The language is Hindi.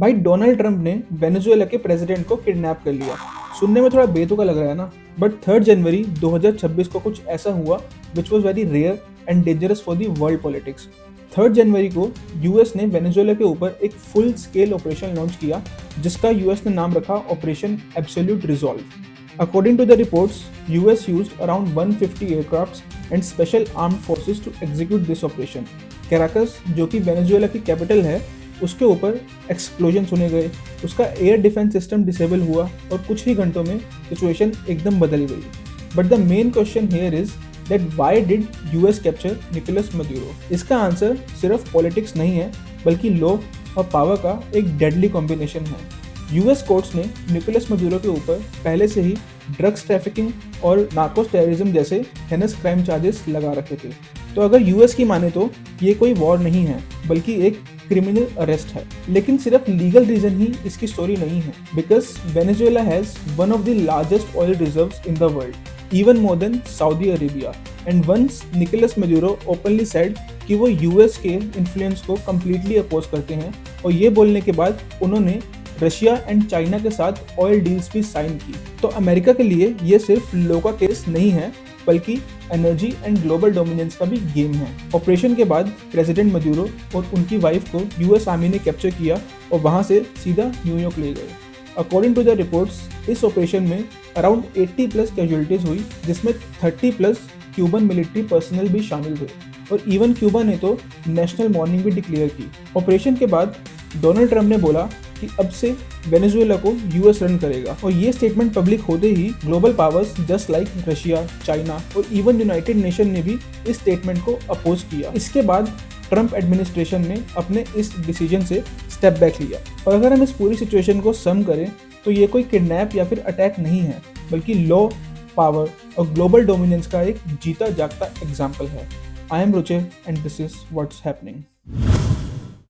भाई डोनाल्ड ट्रंप ने वेनेजुएला के प्रेसिडेंट को किडनैप कर लिया। सुनने में थोड़ा बेतुका लग रहा है ना, बट 3 जनवरी 2026 को कुछ ऐसा हुआ which was very rare and dangerous for the world politics. 3 जनवरी को यूएस ने वेनेजुएला के ऊपर एक फुल स्केल ऑपरेशन लॉन्च किया जिसका यूएस ने नाम रखा operation absolute resolve. According to the reports, US used around 150 aircrafts and special armed forces to execute this operation. Caracas, जो कि वेनेजुएला की कैपिटल है, उसके ऊपर एक्सप्लोजन सुने गए, उसका एयर डिफेंस सिस्टम डिसेबल हुआ और कुछ ही घंटों में सिचुएशन एकदम बदल गई। But the main question here is that why did US capture Nicolas Maduro? इसका आंसर सिर्फ पॉलिटिक्स नहीं है बल्कि लॉ और पावर का एक डेडली कॉम्बिनेशन है। यूएस कोर्ट्स ने निकोलस मदुरो के ऊपर पहले से ही ड्रग्स ट्रैफिकिंग और नार्कोस टेररिज्म जैसे हेनस क्राइम चार्जेस लगा रखे थे। तो अगर यूएस की माने तो ये कोई वॉर नहीं है बल्कि एक क्रिमिनल अरेस्ट है। लेकिन सिर्फ लीगल रीजन ही इसकी स्टोरी नहीं है, because Venezuela has one of the largest oil reserves in the world, even more than Saudi Arabia. And once Nicolas Maduro openly said कि वो यूएस के इन्फ्लुएंस को कम्प्लीटली अपोज करते हैं, और ये बोलने के बाद उन्होंने रशिया एंड चाइना के साथ ऑयल डील्स भी साइन की। तो अमेरिका के लिए ये सिर्फ लॉ का केस नहीं है बल्कि एनर्जी एंड ग्लोबल डोमिनेंस का भी गेम है। ऑपरेशन के बाद प्रेसिडेंट मदुरो और उनकी वाइफ को यूएस आर्मी ने कैप्चर किया और वहां से सीधा न्यूयॉर्क ले गए। अकॉर्डिंग टू द रिपोर्ट्स, इस ऑपरेशन में अराउंड 80 प्लस कैजुअलिटीज हुई, जिसमें 30 प्लस क्यूबन मिलिट्री पर्सनल भी शामिल थे, और इवन क्यूबा ने तो नेशनल मॉर्निंग भी डिक्लेयर की। ऑपरेशन के बाद डोनाल्ड ट्रंप ने बोला कि अब से वेनेजुएला को यूएस रन करेगा, और ये स्टेटमेंट पब्लिक होते ही global powers just like Russia, China और इवन यूनाइटेड नेशन ने भी इस स्टेटमेंट को अपोज किया। इसके बाद ट्रंप एडमिनिस्ट्रेशन ने अपने इस डिसीजन से स्टेप बैक लिया। और अगर हम इस पूरी सिचुएशन को सम करें तो ये कोई किडनैप या फिर अटैक नहीं है बल्कि लॉ, पावर और ग्लोबल डोमिनेंस का एक जीता जागता एग्जाम्पल है। I am Ruchir and this is what's happening.